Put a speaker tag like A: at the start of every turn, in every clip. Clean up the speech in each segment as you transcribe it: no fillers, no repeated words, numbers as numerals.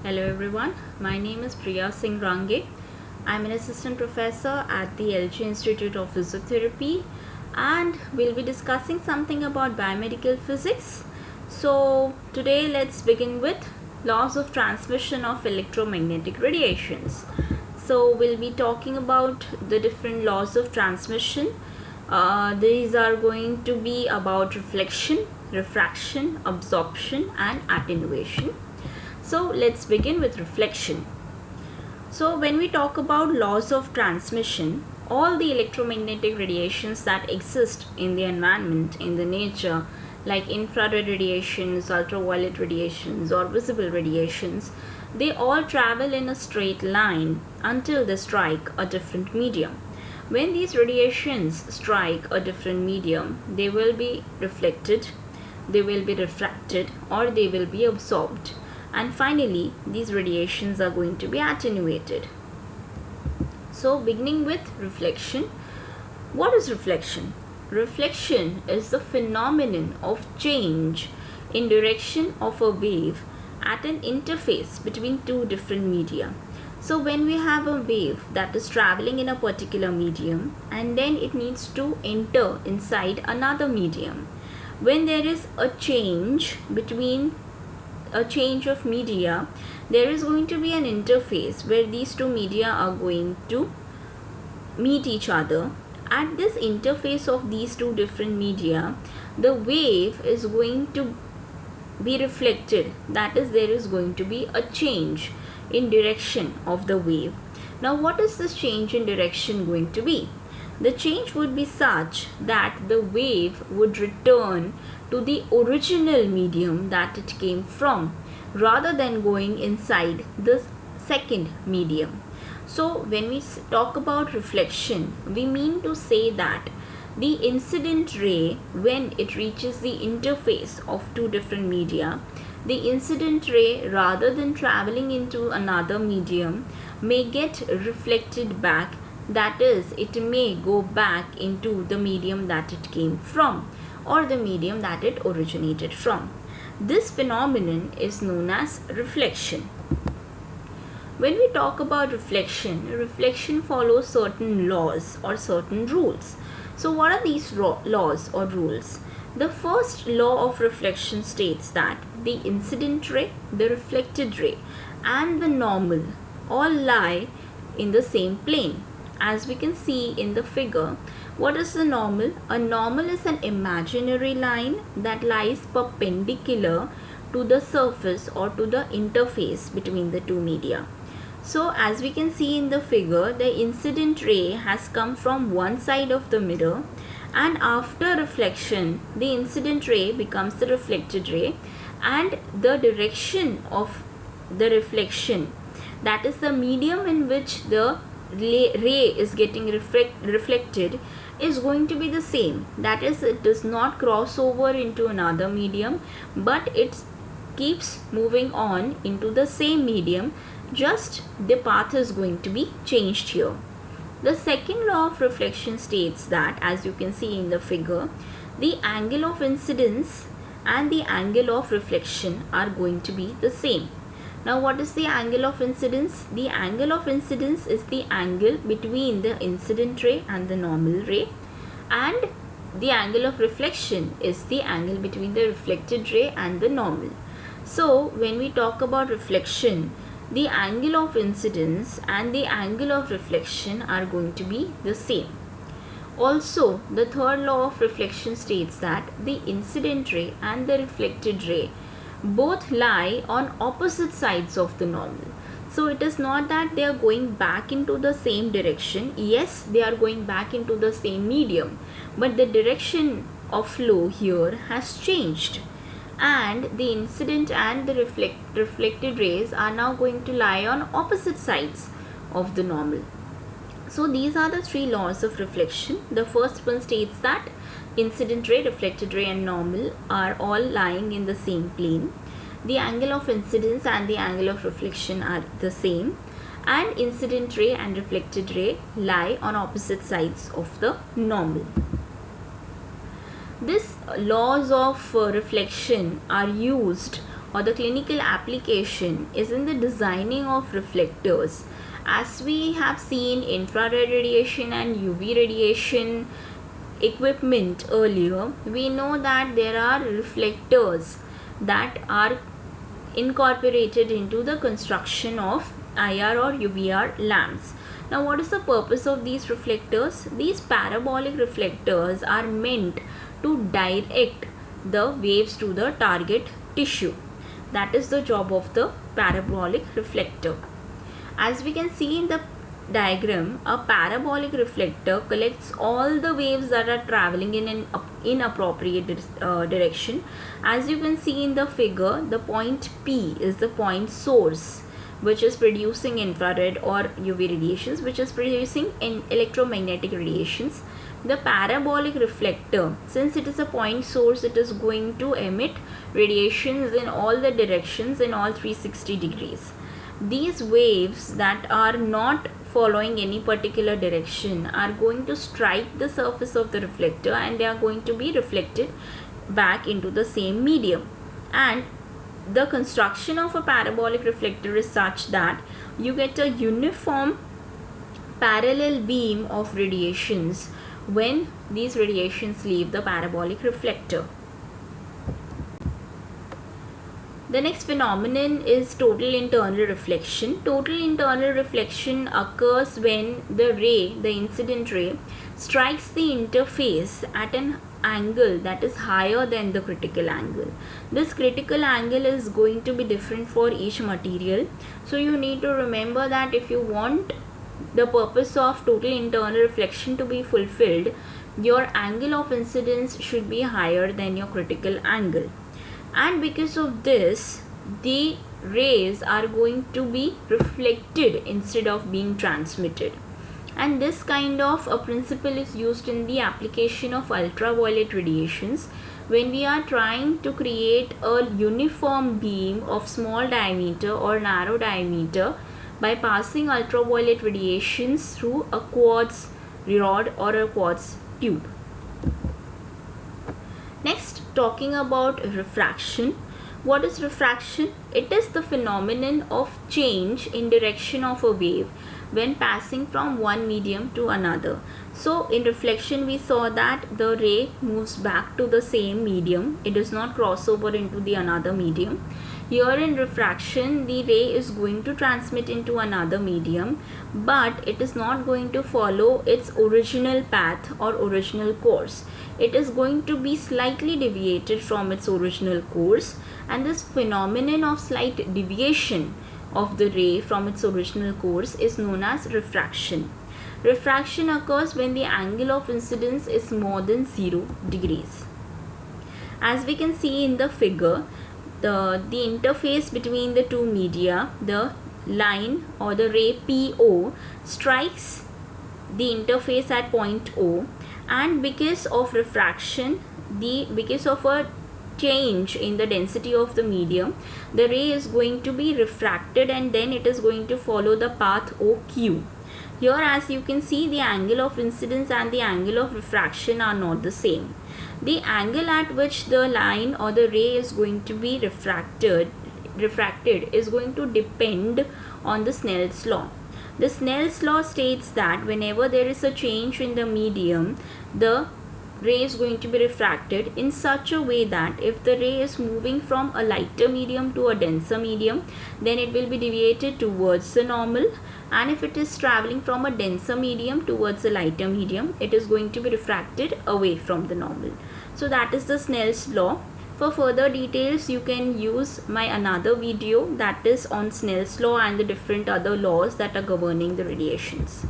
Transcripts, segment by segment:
A: Hello everyone, my name is Priya Singh Range. I'm an assistant professor at the LG Institute of Physiotherapy and we'll be discussing something about biomedical physics. So today let's begin with laws of transmission of electromagnetic radiations. So we'll be talking about the different laws of transmission. These are going to be about reflection, refraction, absorption and attenuation. So let's begin with reflection. So when we talk about laws of transmission, all the electromagnetic radiations that exist in the environment, in the nature, like infrared radiations, ultraviolet radiations or visible radiations, they all travel in a straight line until they strike a different medium. When these radiations strike a different medium, they will be reflected, they will be refracted or they will be absorbed. And finally, these radiations are going to be attenuated. So beginning with reflection. What is reflection? Reflection is the phenomenon of change in direction of a wave at an interface between two different media. So when we have a wave that is traveling in a particular medium and then it needs to enter inside another medium, when there is a change of media, there is going to be an interface where these two media are going to meet each other. At this interface of these two different media, the wave is going to be reflected. That is, there is going to be a change in direction of the wave. Now what is this change in direction going to be? The change would be such that the wave would return to the original medium that it came from rather than going inside the second medium. So when we talk about reflection, we mean to say that the incident ray, when it reaches the interface of two different media, the incident ray, rather than traveling into another medium, may get reflected back. That is, it may go back into the medium that it came from or the medium that it originated from. This phenomenon is known as reflection. When we talk about reflection, reflection follows certain laws or certain rules. So what are these laws or rules? The first law of reflection states that the incident ray, the reflected ray and the normal all lie in the same plane. As we can see in the figure, what is the normal? A normal is an imaginary line that lies perpendicular to the surface or to the interface between the two media. So as we can see in the figure, the incident ray has come from one side of the mirror, and after reflection, the incident ray becomes the reflected ray, and the direction of the reflection, that is the medium in which the ray is getting reflected, is going to be the same. That is, it does not cross over into another medium, but it keeps moving on into the same medium, just the path is going to be changed here. The second law of reflection states that, as you can see in the figure, the angle of incidence and the angle of reflection are going to be the same. Now what is the angle of incidence? The angle of incidence is the angle between the incident ray and the normal ray, and the angle of reflection is the angle between the reflected ray and the normal. So when we talk about reflection, the angle of incidence and the angle of reflection are going to be the same. Also, the third law of reflection states that the incident ray and the reflected ray both lie on opposite sides of the normal. So it is not that they are going back into the same direction. Yes, they are going back into the same medium, but the direction of flow here has changed, and the incident and the reflected rays are now going to lie on opposite sides of the normal. So these are the three laws of reflection. The first one states that incident ray, reflected ray and normal are all lying in the same plane. The angle of incidence and the angle of reflection are the same, and incident ray and reflected ray lie on opposite sides of the normal. These laws of reflection are used or the clinical application is in the designing of reflectors. As we have seen infrared radiation and UV radiation equipment earlier, we know that there are reflectors that are incorporated into the construction of IR or UVR lamps. Now, what is the purpose of these reflectors? These parabolic reflectors are meant to direct the waves to the target tissue. That is the job of the parabolic reflector. As we can see in the diagram, a parabolic reflector collects all the waves that are traveling in an inappropriate direction. As you can see in the figure, the point P is the point source, which is producing infrared or UV radiations, which is producing electromagnetic radiations. The parabolic reflector, since it is a point source, it is going to emit radiations in all the directions in all 360 degrees. These waves that are not following any particular direction are going to strike the surface of the reflector, and they are going to be reflected back into the same medium. And the construction of a parabolic reflector is such that you get a uniform parallel beam of radiations when these radiations leave the parabolic reflector. The next phenomenon is total internal reflection. Total internal reflection occurs when the ray, the incident ray, strikes the interface at an angle that is higher than the critical angle. This critical angle is going to be different for each material. So you need to remember that if you want the purpose of total internal reflection to be fulfilled, your angle of incidence should be higher than your critical angle. And because of this, the rays are going to be reflected instead of being transmitted. And this kind of a principle is used in the application of ultraviolet radiations when we are trying to create a uniform beam of small diameter or narrow diameter by passing ultraviolet radiations through a quartz rod or a quartz tube. Next, talking about refraction. What is refraction? It is the phenomenon of change in direction of a wave when passing from one medium to another. So in reflection we saw that the ray moves back to the same medium. It does not cross over into the another medium. Here in refraction, the ray is going to transmit into another medium, but it is not going to follow its original path or original course. It is going to be slightly deviated from its original course, and this phenomenon of slight deviation of the ray from its original course is known as refraction. Refraction occurs when the angle of incidence is more than 0 degrees. As we can see in the figure, the interface between the two media, the line or the ray PO strikes the interface at point O, and because of refraction, because of a change in the density of the medium, the ray is going to be refracted and then it is going to follow the path OQ. Here, as you can see, the angle of incidence and the angle of refraction are not the same. The angle at which the line or the ray is going to be refracted is going to depend on the Snell's law. The Snell's law states that whenever there is a change in the medium, the ray is going to be refracted in such a way that if the ray is moving from a lighter medium to a denser medium, then it will be deviated towards the normal, and if it is traveling from a denser medium towards a lighter medium, it is going to be refracted away from the normal. So that is the Snell's law. For further details, you can use my another video that is on Snell's law and the different other laws that are governing the radiations.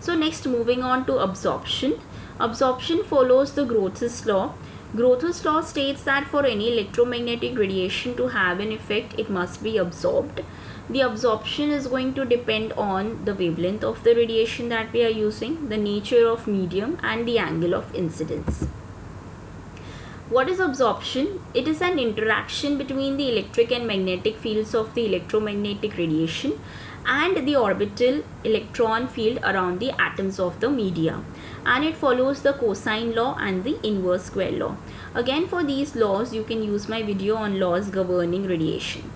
A: So next, moving on to absorption. Absorption follows the Groth's law. Groth's law states that for any electromagnetic radiation to have an effect, it must be absorbed. The absorption is going to depend on the wavelength of the radiation that we are using, the nature of medium, and the angle of incidence. What is absorption? It is an interaction between the electric and magnetic fields of the electromagnetic radiation, and the orbital electron field around the atoms of the media, and it follows the cosine law and the inverse square law. Again, for these laws you can use my video on laws governing radiation.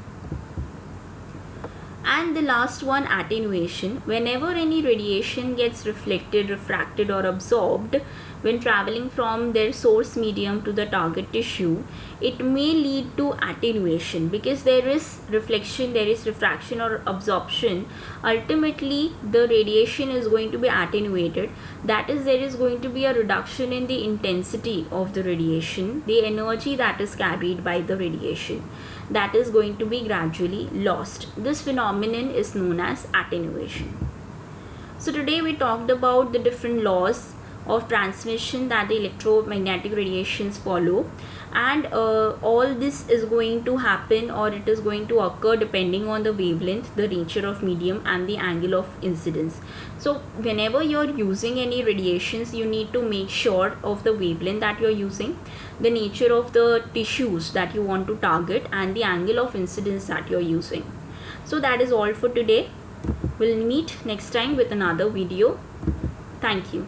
A: And the last one, attenuation. Whenever any radiation gets reflected, refracted or absorbed when traveling from their source medium to the target tissue, it may lead to attenuation, because there is reflection, there is refraction or absorption. Ultimately the radiation is going to be attenuated, that is, there is going to be a reduction in the intensity of the radiation, the energy that is carried by the radiation, that is going to be gradually lost. This phenomenon is known as attenuation. So today we talked about the different laws of transmission that the electromagnetic radiations follow, and all this is going to happen, or it is going to occur depending on the wavelength, the nature of medium and the angle of incidence. So whenever you're using any radiations, you need to make sure of the wavelength that you're using, the nature of the tissues that you want to target, and the angle of incidence that you're using. So that is all for today. We'll meet next time with another video. Thank you.